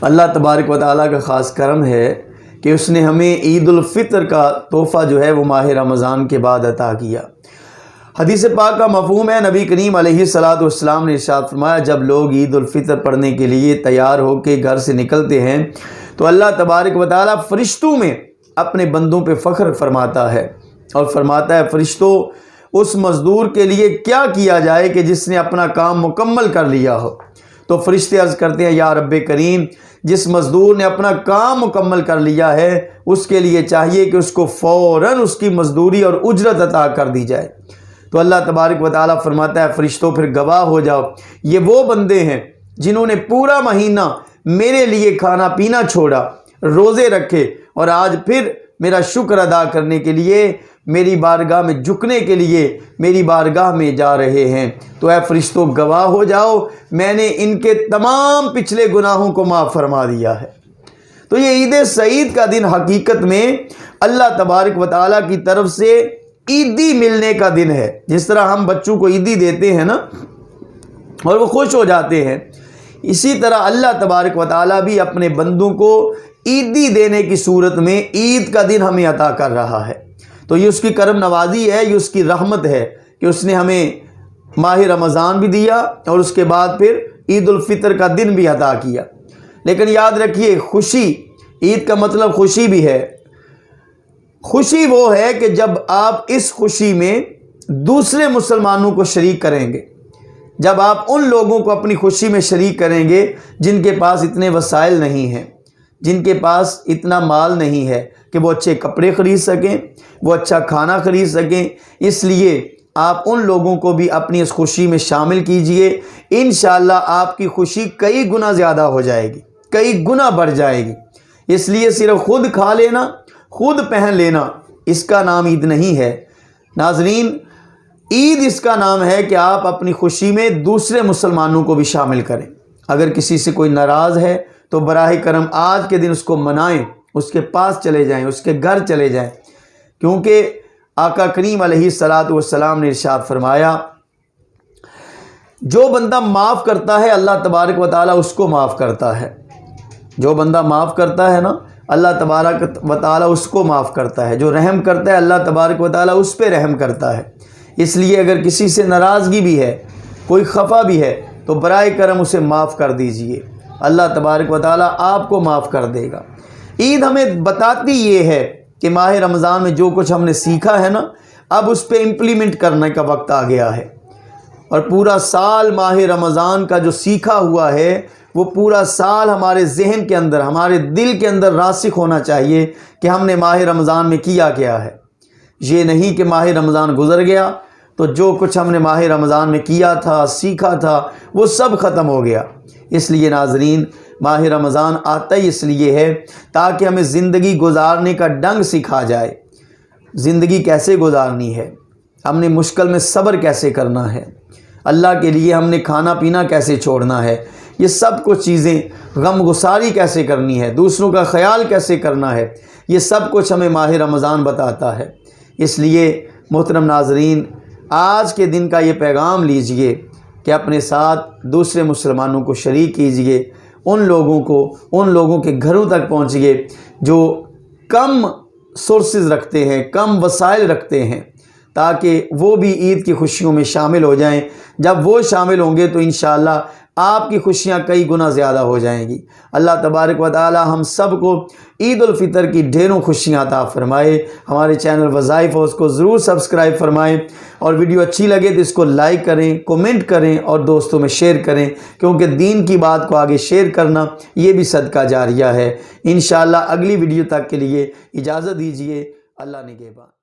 اللہ تبارک و تعالیٰ کا خاص کرم ہے کہ اس نے ہمیں عید الفطر کا تحفہ جو ہے وہ ماہ رمضان کے بعد عطا کیا۔ حدیث پاک کا مفہوم ہے، نبی کریم علیہ الصلاۃ والسلام نے ارشاد فرمایا جب لوگ عید الفطر پڑھنے کے لیے تیار ہو کے گھر سے نکلتے ہیں تو اللہ تبارک و تعالیٰ فرشتوں میں اپنے بندوں پہ فخر فرماتا ہے اور فرماتا ہے فرشتوں اس مزدور کے لیے کیا کیا جائے کہ جس نے اپنا کام مکمل کر لیا ہو۔ تو فرشتے عرض کرتے ہیں یا رب کریم جس مزدور نے اپنا کام مکمل کر لیا ہے اس کے لیے چاہیے کہ اس کو فوراً اس کی مزدوری اور اجرت عطا کر دی جائے۔ تو اللہ تبارک و تعالیٰ فرماتا ہے فرشتوں پھر گواہ ہو جاؤ یہ وہ بندے ہیں جنہوں نے پورا مہینہ میرے لیے کھانا پینا چھوڑا، روزے رکھے اور آج پھر میرا شکر ادا کرنے کے لیے میری بارگاہ میں جھکنے کے لیے میری بارگاہ میں جا رہے ہیں۔ تو اے فرشتوں گواہ ہو جاؤ میں نے ان کے تمام پچھلے گناہوں کو معاف فرما دیا ہے۔ تو یہ عید سعید کا دن حقیقت میں اللہ تبارک و تعالیٰ کی طرف سے عیدی ملنے کا دن ہے۔ جس طرح ہم بچوں کو عیدی دیتے ہیں نا اور وہ خوش ہو جاتے ہیں، اسی طرح اللہ تبارک و تعالیٰ بھی اپنے بندوں کو عیدی دینے کی صورت میں عید کا دن ہمیں عطا کر رہا ہے۔ تو یہ اس کی کرم نوازی ہے، یہ اس کی رحمت ہے کہ اس نے ہمیں ماہ رمضان بھی دیا اور اس کے بعد پھر عید الفطر کا دن بھی عطا کیا۔ لیکن یاد رکھیے خوشی، عید کا مطلب خوشی بھی ہے۔ خوشی وہ ہے کہ جب آپ اس خوشی میں دوسرے مسلمانوں کو شریک کریں گے، جب آپ ان لوگوں کو اپنی خوشی میں شریک کریں گے جن کے پاس اتنے وسائل نہیں ہیں، جن کے پاس اتنا مال نہیں ہے کہ وہ اچھے کپڑے خرید سکیں، وہ اچھا کھانا خرید سکیں، اس لیے آپ ان لوگوں کو بھی اپنی اس خوشی میں شامل کیجئے۔ انشاءاللہ آپ کی خوشی کئی گنا زیادہ ہو جائے گی، کئی گنا بڑھ جائے گی۔ اس لیے صرف خود کھا لینا، خود پہن لینا اس کا نام عید نہیں ہے ناظرین۔ عید اس کا نام ہے کہ آپ اپنی خوشی میں دوسرے مسلمانوں کو بھی شامل کریں۔ اگر کسی سے کوئی ناراض ہے تو براہ کرم آج کے دن اس کو منائیں، اس کے پاس چلے جائیں، اس کے گھر چلے جائیں، کیونکہ آقا کریم علیہ الصلاۃ والسلام نے ارشاد فرمایا جو بندہ معاف کرتا ہے اللہ تبارک و تعالیٰ اس کو معاف کرتا ہے۔ جو بندہ معاف کرتا ہے نا اللہ تبارک و تعالیٰ اس کو معاف کرتا ہے، جو رحم کرتا ہے اللہ تبارک و تعالیٰ اس پہ رحم کرتا ہے۔ اس لیے اگر کسی سے ناراضگی بھی ہے، کوئی خفا بھی ہے تو برائے کرم اسے معاف کر دیجئے، اللہ تبارک و تعالیٰ آپ کو معاف کر دے گا۔ عید ہمیں بتاتی یہ ہے کہ ماہ رمضان میں جو کچھ ہم نے سیکھا ہے نا اب اس پہ امپلیمنٹ کرنے کا وقت آ گیا ہے، اور پورا سال ماہ رمضان کا جو سیکھا ہوا ہے وہ پورا سال ہمارے ذہن کے اندر، ہمارے دل کے اندر راسخ ہونا چاہیے کہ ہم نے ماہ رمضان میں کیا ہے۔ یہ نہیں کہ ماہ رمضان گزر گیا تو جو کچھ ہم نے ماہ رمضان میں کیا تھا، سیکھا تھا، وہ سب ختم ہو گیا۔ اس لیے ناظرین ماہ رمضان آتا ہی اس لیے ہے تاکہ ہمیں زندگی گزارنے کا ڈنگ سکھا جائے، زندگی کیسے گزارنی ہے، ہم نے مشکل میں صبر کیسے کرنا ہے، اللہ کے لیے ہم نے کھانا پینا کیسے چھوڑنا ہے، یہ سب کچھ چیزیں، غم گساری کیسے کرنی ہے، دوسروں کا خیال کیسے کرنا ہے، یہ سب کچھ ہمیں ماہ رمضان بتاتا ہے۔ اس لیے محترم ناظرین آج کے دن کا یہ پیغام لیجئے کہ اپنے ساتھ دوسرے مسلمانوں کو شریک کیجئے، ان لوگوں کے گھروں تک پہنچیے جو کم سورسز رکھتے ہیں، کم وسائل رکھتے ہیں، تاکہ وہ بھی عید کی خوشیوں میں شامل ہو جائیں۔ جب وہ شامل ہوں گے تو انشاءاللہ آپ کی خوشیاں کئی گنا زیادہ ہو جائیں گی۔ اللہ تبارک و تعالی ہم سب کو عید الفطر کی ڈھیروں خوشیاں عطا فرمائے۔ ہمارے چینل وظائف ہاؤس کو ضرور سبسکرائب فرمائیں، اور ویڈیو اچھی لگے تو اس کو لائک کریں، کومنٹ کریں اور دوستوں میں شیئر کریں، کیونکہ دین کی بات کو آگے شیئر کرنا یہ بھی صدقہ جاریہ ہے۔ انشاءاللہ اگلی ویڈیو تک کے لیے اجازت دیجیے۔ اللہ نگہبان۔